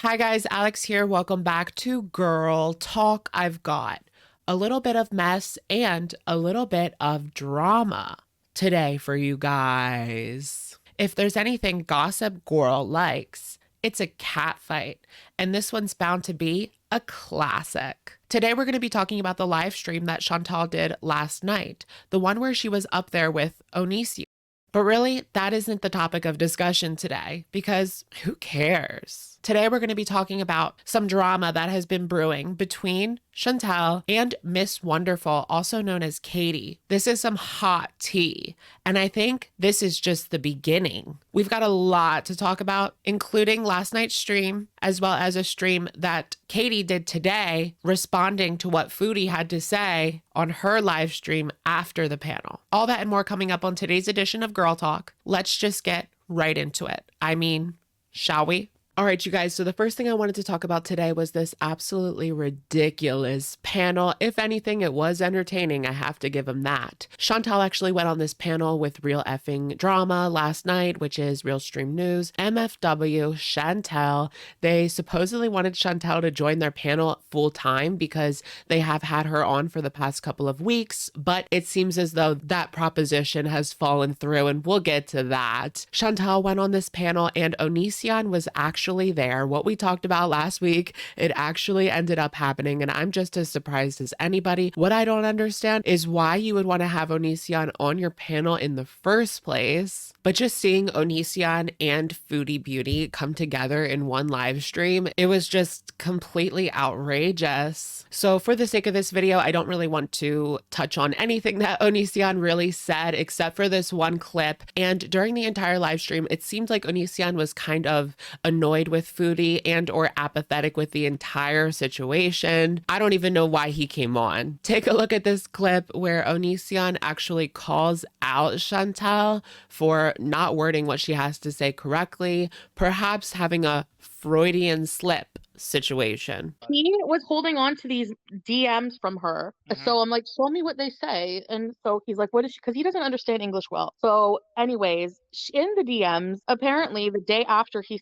Hi guys, Alex here. Welcome back to Girl Talk. I've got a little bit of mess and a little bit of drama today for you guys. If there's anything Gossip Girl likes, it's a cat fight, and this one's bound to be a classic. Today we're going to be talking about the live stream that Chantal did last night, the one where she was up there with Onision. But really, that isn't the topic of discussion today, because who cares? Today, we're going to be talking about some drama that has been brewing between Chantal and Miss Wonderful, also known as Katey. This is some hot tea, and I think this is just the beginning. We've got a lot to talk about, including last night's stream, as well as a stream that Katey did today, responding to what Foodie had to say on her live stream after the panel. All that and more coming up on today's edition of Girl Talk. Let's just get right into it. I mean, shall we? All right, you guys, so the first thing I wanted to talk about today was this absolutely ridiculous panel. If anything, it was entertaining. I have to give them that. Chantal actually went on this panel with Real Effing Drama last night, which is Real Stream News, MFW, Chantal. They supposedly wanted Chantal to join their panel full time because they have had her on for the past couple of weeks, but it seems as though that proposition has fallen through, and we'll get to that. Chantal went on this panel, and Onision was actually there. What we talked about last week, it actually ended up happening, and I'm just as surprised as anybody. What I don't understand is why you would want to have Onision on your panel in the first place. But just seeing Onision and Foodie Beauty come together in one live stream, it was just completely outrageous. So for the sake of this video, I don't really want to touch on anything that Onision really said, except for this one clip. And during the entire live stream, it seemed like Onision was kind of annoyed with Foodie and or apathetic with the entire situation. I don't even know why he came on. Take a look at this clip where Onision actually calls out Chantal for not wording what she has to say correctly, perhaps having a Freudian slip situation. He was holding on to these DMs from her. So I'm like, show me what they say. And so he's like, what is she? Because he doesn't understand English well. So, anyways, in the DMs, apparently the day after he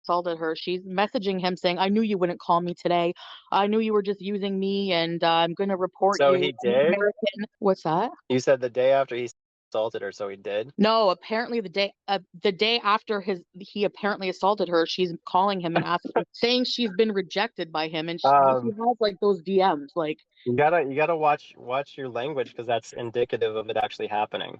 assaulted her, she's messaging him saying, I knew you wouldn't call me today. I knew you were just using me, and I'm going to report So you. he did? American. What's that? You said the day after he assaulted her, so he did? No, apparently the day after he apparently assaulted her, she's calling him and asking, saying she's been rejected by him, and she has like those DMs. Like you gotta watch your language, because that's indicative of it actually happening.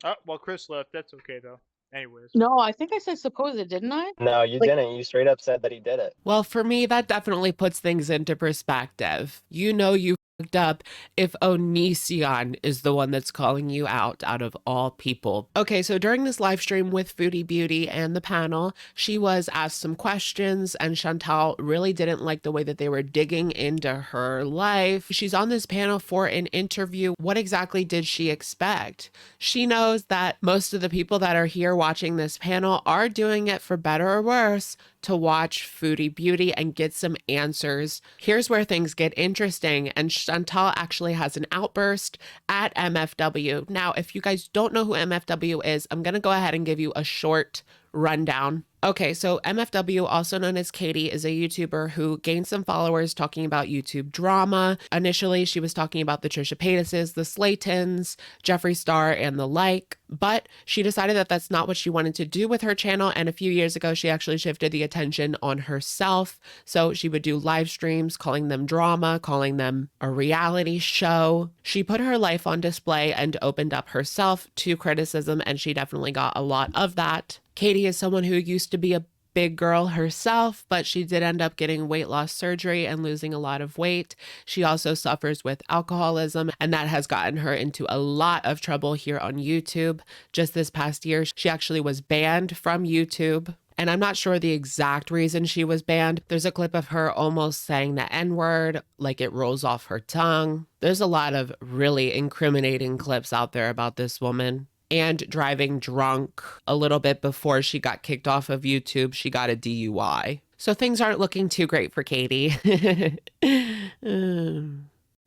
Oh, well, Chris left. That's okay, though. Anyways. No, I think I said supposed, didn't I? No, you didn't. You straight up said that he did it. Well, for me, that definitely puts things into perspective. You know you fucked up if Onision is the one that's calling you out of all people. Okay, so during this live stream with Foodie Beauty and the panel, she was asked some questions, and Chantal really didn't like the way that they were digging into her life. She's on this panel for an interview. What exactly did she expect? She knows that most of the people that are here watching this panel are doing it for better or worse to watch Foodie Beauty and get some answers. Here's where things get interesting, and Chantal actually has an outburst at MFW. Now, if you guys don't know who MFW is, I'm gonna go ahead and give you a short rundown. Okay, so MFW, also known as Katey, is a YouTuber who gained some followers talking about YouTube drama. Initially, she was talking about the Trisha Paytases, the Slaytons, Jeffree Star, and the like, but she decided that that's not what she wanted to do with her channel, and a few years ago, she actually shifted the attention on herself. So she would do live streams, calling them drama, calling them a reality show. She put her life on display and opened up herself to criticism, and she definitely got a lot of that. Katey is someone who used to be a big girl herself, but she did end up getting weight loss surgery and losing a lot of weight. She also suffers with alcoholism, and that has gotten her into a lot of trouble here on YouTube. Just this past year, she actually was banned from YouTube. And I'm not sure the exact reason she was banned. There's a clip of her almost saying the N-word, like it rolls off her tongue. There's a lot of really incriminating clips out there about this woman. And driving drunk a little bit before she got kicked off of YouTube, she got a DUI. So things aren't looking too great for Katey.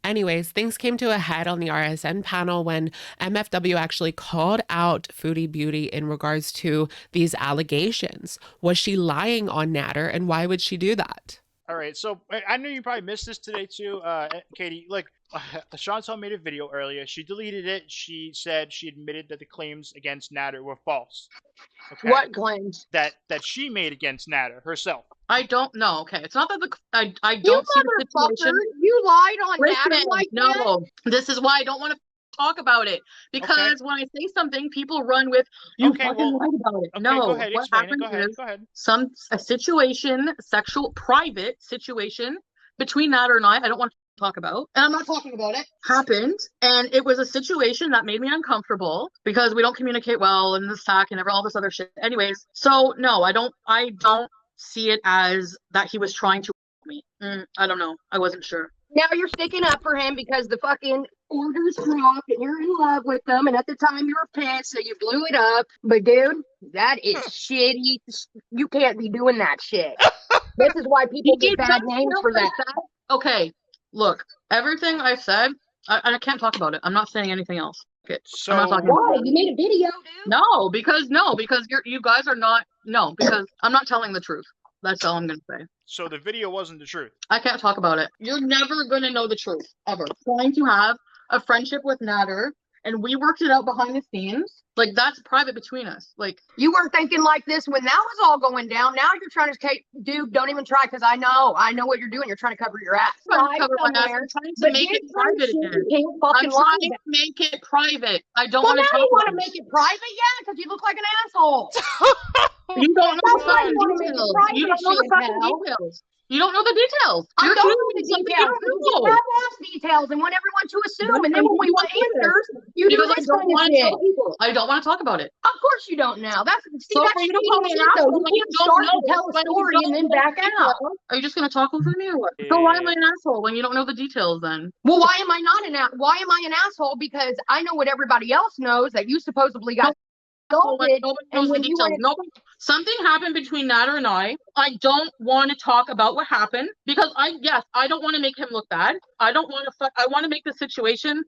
Anyways, things came to a head on the RSN panel when MFW actually called out Foodie Beauty in regards to these allegations. Was she lying on Natter, and why would she do that? All right, so I know you probably missed this today too, Katie. Like, Chantal made a video earlier. She deleted it. She said she admitted that the claims against Natter were false. Okay? What claims? That she made against Natter herself. I don't know. Okay, it's not that I don't see the situation. You lied on Natter Listen, like that? no, this is why I don't want to talk about it, because when I say something, people run with you fucking lied about it. Okay, No, go ahead, what explain it. happens Go ahead. is a situation, private situation between Natter and I don't want to talk about, and I'm not talking about it, happened, and it was a situation that made me uncomfortable because we don't communicate well and this tack and all this other shit. Anyways, so no, I don't see it as that he was trying to me. I don't know. I wasn't sure. Now you're sticking up for him because the fucking orders dropped and you're in love with them, and at the time you were pissed, so you blew it up. But dude, that is shitty. You can't be doing that shit. This is why people get bad names for that. Okay, look, everything I said, I can't talk about it. I'm not saying anything else. Okay, So I'm not talking Why? about it. You made a video, dude. No, because you guys are not. No, because I'm not telling the truth. That's all I'm gonna say. So the video wasn't the truth. I can't talk about it. You're never gonna know the truth ever. Trying to have a friendship with Natter, and we worked it out behind the scenes. Like, that's private between us. Like, You weren't thinking like this when that was all going down. Now you're trying to say, dude, don't even try, because I know what you're doing. You're trying to cover your ass. I'm trying to cover my ass. I'm trying to make it private again. I'm trying to make it private. I don't want to talk you want about to make it private, yeah, because you look like an asshole. You don't know the That's why fucking you wanna make it details. private, You don't know the fucking Chantal. details. You don't know the details. I You're don't know assuming the something details. you don't You know. have ass details and want everyone to assume. And then when we want answers, you do Because I this don't kind of want to shit. tell people. I don't want to talk about it. Of course you don't now. That's So that's when you don't cheating call me an shit, though. asshole, You when you can't don't start know, to tell a when you story don't and then know back the out. details, are you just going to talk over me or what? So why am I an asshole when you don't know the details then? Well, why am I not why am I an asshole? Because I know what everybody else knows, that you supposedly got Nobody assaulted, knows and the when you details. wanted Something happened between Natter and I. I don't want to talk about what happened because I don't want to make him look bad. I don't want to I want to make the situation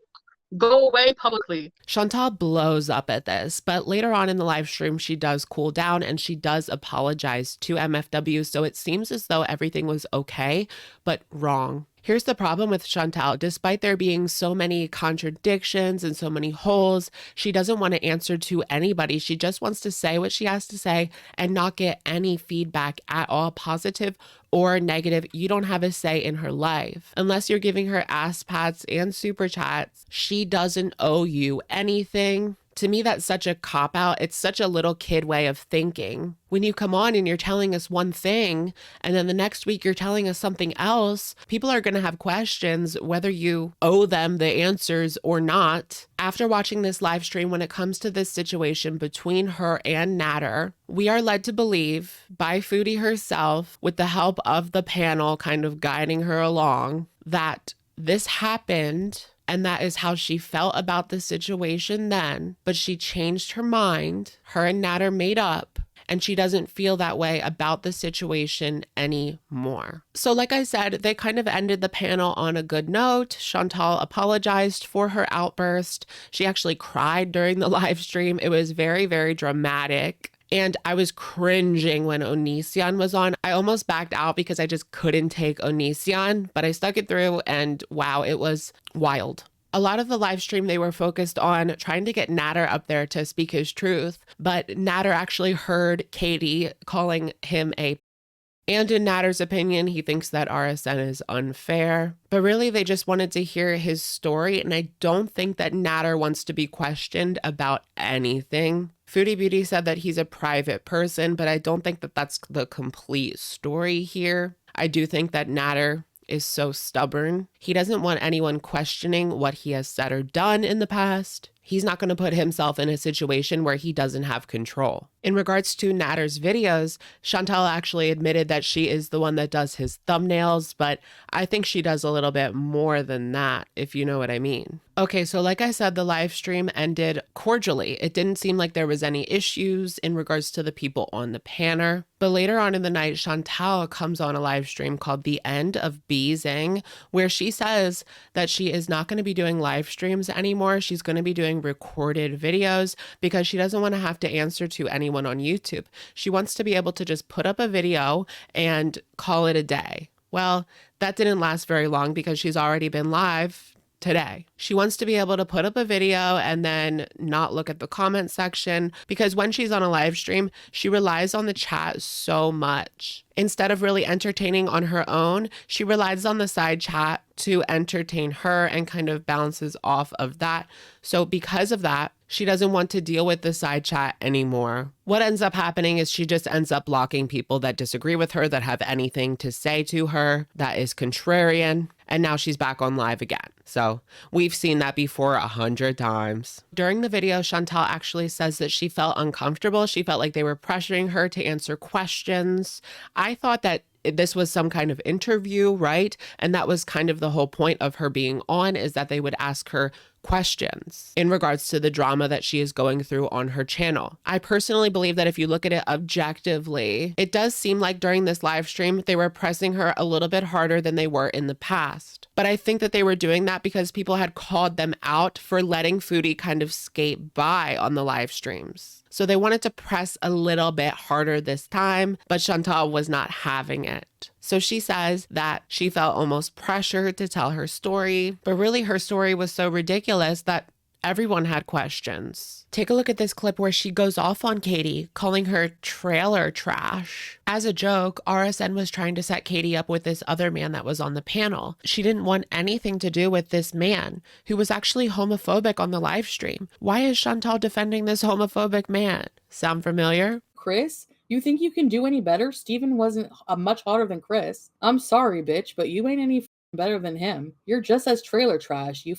go away publicly. Chantal blows up at this, but later on in the live stream, she does cool down and she does apologize to MFW. So it seems as though everything was okay, but wrong. Here's the problem with Chantal. Despite there being so many contradictions and so many holes, she doesn't want to answer to anybody. She just wants to say what she has to say and not get any feedback at all, positive or negative. You don't have a say in her life. Unless you're giving her ass pats and super chats, she doesn't owe you anything. To me, that's such a cop-out. It's such a little kid way of thinking. When you come on and you're telling us one thing, and then the next week you're telling us something else, people are going to have questions whether you owe them the answers or not. After watching this live stream, when it comes to this situation between her and Natter, we are led to believe by Foodie herself, with the help of the panel kind of guiding her along, that this happened. And that is how she felt about the situation then. But she changed her mind. Her and Natter made up. And she doesn't feel that way about the situation anymore. So like I said, they kind of ended the panel on a good note. Chantal apologized for her outburst. She actually cried during the live stream. It was very, very dramatic. And I was cringing when Onision was on. I almost backed out because I just couldn't take Onision, but I stuck it through and wow, it was wild. A lot of the live stream, they were focused on trying to get Natter up there to speak his truth, but Natter actually heard Katey calling him a. And in Natter's opinion, he thinks that RSN is unfair. But really, they just wanted to hear his story, and I don't think that Natter wants to be questioned about anything. Foodie Beauty said that he's a private person, but I don't think that that's the complete story here. I do think that Natter is so stubborn. He doesn't want anyone questioning what he has said or done in the past. He's not going to put himself in a situation where he doesn't have control. In regards to Natter's videos, Chantal actually admitted that she is the one that does his thumbnails, but I think she does a little bit more than that, if you know what I mean. Okay, so like I said, the live stream ended cordially. It didn't seem like there was any issues in regards to the people on the panel. But later on in the night, Chantal comes on a live stream called The End of Beezing, where she says that she is not going to be doing live streams anymore. She's going to be doing recorded videos because she doesn't want to have to answer to anyone on YouTube. She wants to be able to just put up a video and call it a day. Well, that didn't last very long because she's already been live today. She wants to be able to put up a video and then not look at the comment section because when she's on a live stream, she relies on the chat so much. Instead of really entertaining on her own, she relies on the side chat to entertain her and kind of bounces off of that. So because of that, she doesn't want to deal with the side chat anymore. What ends up happening is she just ends up blocking people that disagree with her, that have anything to say to her, that is contrarian. And now she's back on live again. So we've seen that before 100 times. During the video, Chantal actually says that she felt uncomfortable. She felt like they were pressuring her to answer questions. I thought that this was some kind of interview, right? And that was kind of the whole point of her being on, is that they would ask her questions in regards to the drama that she is going through on her channel. I personally believe that if you look at it objectively, it does seem like during this live stream, they were pressing her a little bit harder than they were in the past. But I think that they were doing that because people had called them out for letting Foodie kind of skate by on the live streams. So they wanted to press a little bit harder this time, but Chantal was not having it. So she says that she felt almost pressured to tell her story, but really her story was so ridiculous that everyone had questions. Take a look at this clip where she goes off on Katey, calling her trailer trash. As a joke, RSN was trying to set Katey up with this other man that was on the panel. She didn't want anything to do with this man, who was actually homophobic on the live stream. Why is Chantal defending this homophobic man? Sound familiar? Chris, you think you can do any better? Steven wasn't much hotter than Chris. I'm sorry, bitch, but you ain't any better than him. You're just as trailer trash. You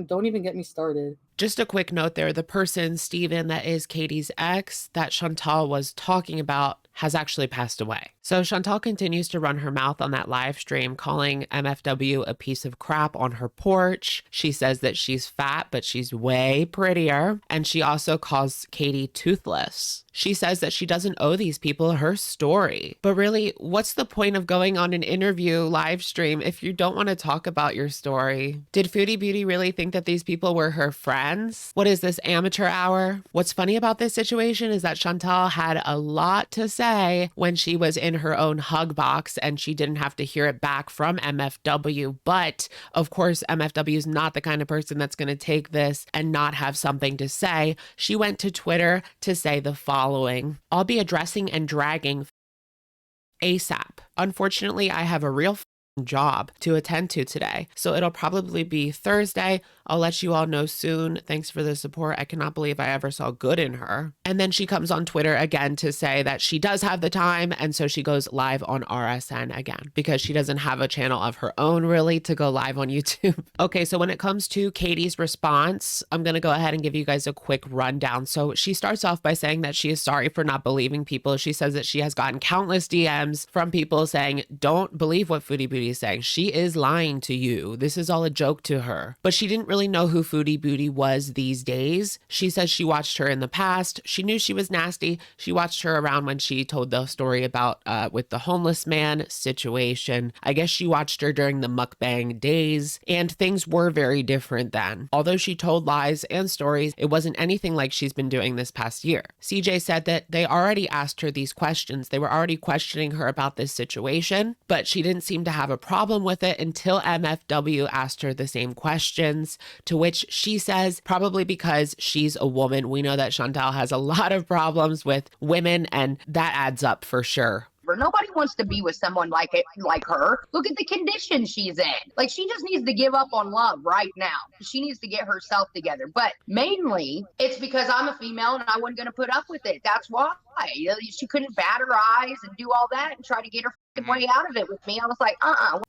don't even get me started. Just a quick note there, the person, Steven, that is Katey's ex, that Chantal was talking about, has actually passed away. So Chantal continues to run her mouth on that live stream, calling MFW a piece of crap on her porch. She says that she's fat, but she's way prettier. And she also calls Katey toothless. She says that she doesn't owe these people her story. But really, what's the point of going on an interview live stream if you don't want to talk about your story? Did Foodie Beauty really think that these people were her friends? What is this, amateur hour? What's funny about this situation is that Chantal had a lot to say when she was in her own hug box and she didn't have to hear it back from MFW. But of course, MFW is not the kind of person that's going to take this and not have something to say. She went to Twitter to say the following: I'll be addressing and dragging ASAP. Unfortunately, I have a real job to attend to today, so it'll probably be Thursday. I'll let you all know soon. Thanks for the support. I cannot believe I ever saw good in her. And then she comes on Twitter again to say that she does have the time, and so she goes live on RSN again because she doesn't have a channel of her own really to go live on YouTube. Okay, so when it comes to Katey's response, I'm going to go ahead and give you guys a quick rundown. So she starts off by saying that she is sorry for not believing people. She says that she has gotten countless DMs from people saying, don't believe what Foodie Beauty is saying. She is lying to you. This is all a joke to her. But she didn't really know who Foodie Beauty was these days. She says she watched her in the past. She knew she was nasty. She watched her around when she told the story about with the homeless man situation. I guess she watched her during the mukbang days, and things were very different then. Although she told lies and stories, it wasn't anything like she's been doing this past year. CJ said that they already asked her these questions. They were already questioning her about this situation, but she didn't seem to have a problem with it until MFW asked her the same questions, to which she says probably because she's a woman. We know that Chantal has a lot of problems with women, and that adds up for sure. Nobody wants to be with someone like her. Look at the condition she's in. Like, she just needs to give up on love right now. She needs to get herself together. But mainly, it's because I'm a female and I wasn't going to put up with it. That's why. You know, she couldn't bat her eyes and do all that and try to get her way out of it with me. I was like,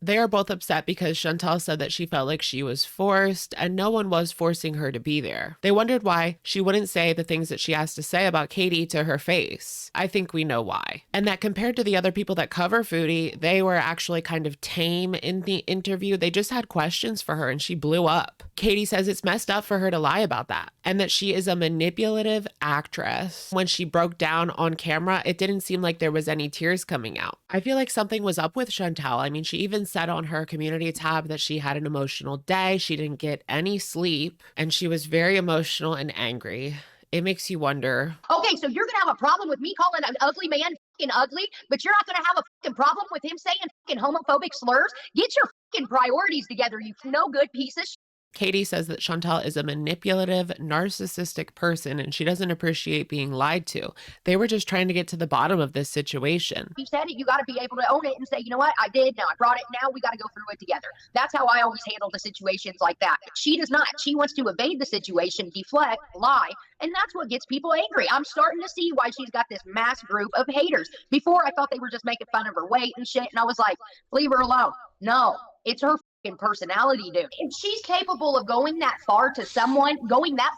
They are both upset because Chantal said that she felt like she was forced and no one was forcing her to be there. They wondered why she wouldn't say the things that she has to say about Katey to her face. I think we know why. And that compared to the other people that cover Foodie, they were actually kind of tame in the interview. They just had questions for her and she blew up. Katey says it's messed up for her to lie about that. and that she is a manipulative actress. When she broke down on camera, it didn't seem like there was any tears coming out. I feel like something was up with Chantal. I mean, she even said on her community tab that she had an emotional day. She didn't get any sleep, and she was very emotional and angry. It makes you wonder. Okay, so you're gonna have a problem with me calling an ugly man fucking ugly, but you're not gonna have a fucking problem with him saying fucking homophobic slurs? Get your fucking priorities together, you no good piece of shit. Katey says that Chantal is a manipulative, narcissistic person and she doesn't appreciate being lied to. They were just trying to get to the bottom of this situation. You said it, you got to be able to own it and say, you know what, I did, now I brought it, now we got to go through it together. That's how I always handle the situations like that. She does not. She wants to evade the situation, deflect, lie, and that's what gets people angry. I'm starting to see why she's got this mass group of haters. Before, I thought they were just making fun of her weight and shit, and I was like, leave her alone. No, it's her personality, dude. If she's capable of going that far to someone, going that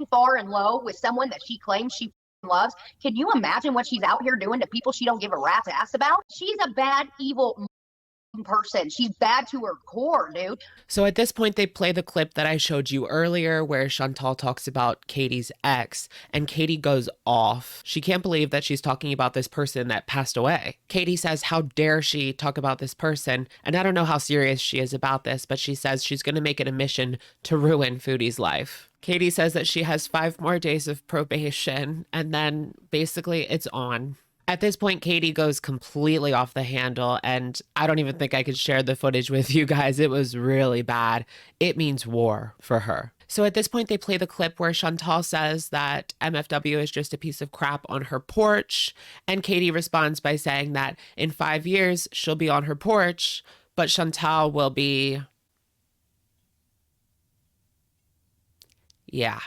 far and low with someone that she claims she loves, can you imagine what she's out here doing to people she don't give a rat's ass about? She's a bad, evil person. She's bad to her core, dude. So at this point, they play the clip that I showed you earlier where Chantal talks about Katey's ex, and Katey goes off. She can't believe that she's talking about this person that passed away. Katey says, how dare she talk about this person? And I don't know how serious she is about this, but she says she's going to make it a mission to ruin Foodie's life. Katey says that she has 5 more days of probation, and then basically it's on. At this point, Katey goes completely off the handle, and I don't even think I could share the footage with you guys. It was really bad. It means war for her. So at this point, they play the clip where Chantal says that MFW is just a piece of crap on her porch, and Katey responds by saying that in 5 years, she'll be on her porch, but Chantal will be... yeah.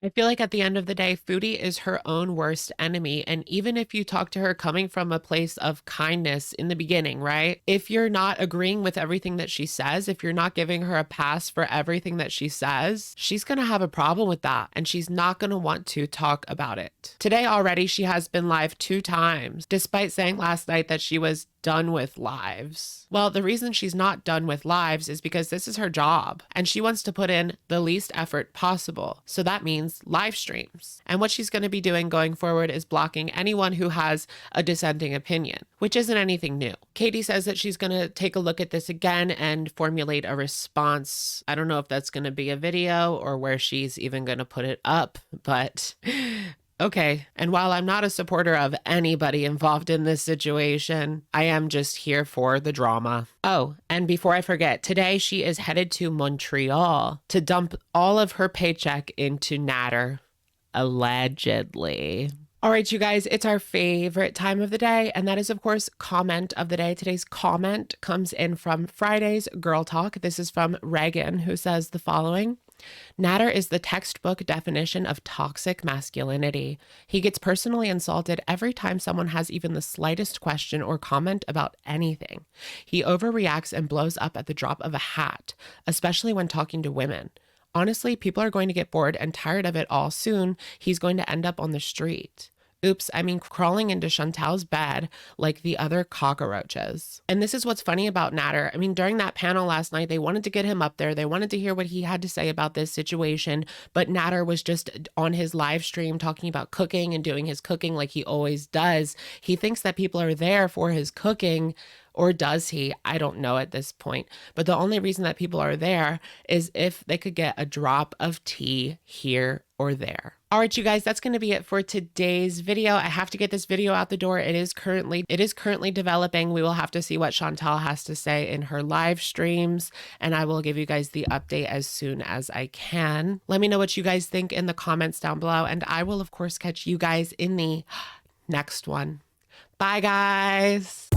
I feel like at the end of the day, Foodie is her own worst enemy. And even if you talk to her coming from a place of kindness in the beginning, right? If you're not agreeing with everything that she says, if you're not giving her a pass for everything that she says, she's going to have a problem with that. And she's not going to want to talk about it. Today already, she has been live 2 times, despite saying last night that she was done with lives. Well, the reason she's not done with lives is because this is her job and she wants to put in the least effort possible. So that means live streams. And what she's going to be doing going forward is blocking anyone who has a dissenting opinion, which isn't anything new. Katey says that she's going to take a look at this again and formulate a response. I don't know if that's going to be a video or where she's even going to put it up, but okay. And while I'm not a supporter of anybody involved in this situation, I am just here for the drama. Oh, and before I forget, today she is headed to Montreal to dump all of her paycheck into Natter, allegedly. All right, you guys, it's our favorite time of the day, and that is, of course, comment of the day. Today's comment comes in from Friday's Girl Talk. This is from Reagan, who says the following. Natter is the textbook definition of toxic masculinity. He gets personally insulted every time someone has even the slightest question or comment about anything. He overreacts and blows up at the drop of a hat, especially when talking to women. Honestly, people are going to get bored and tired of it all soon. He's going to end up on the street. Oops, I mean crawling into Chantal's bed like the other cockroaches. And this is what's funny about Natter. I mean, during that panel last night, they wanted to get him up there. They wanted to hear what he had to say about this situation. But Natter was just on his live stream talking about cooking and doing his cooking like he always does. He thinks that people are there for his cooking. Or does he? I don't know at this point. But the only reason that people are there is if they could get a drop of tea here or there. All right, you guys, that's going to be it for today's video. I have to get this video out the door. It is currently developing. We will have to see what Chantal has to say in her live streams, and I will give you guys the update as soon as I can. Let me know what you guys think in the comments down below, and I will, of course, catch you guys in the next one. Bye, guys.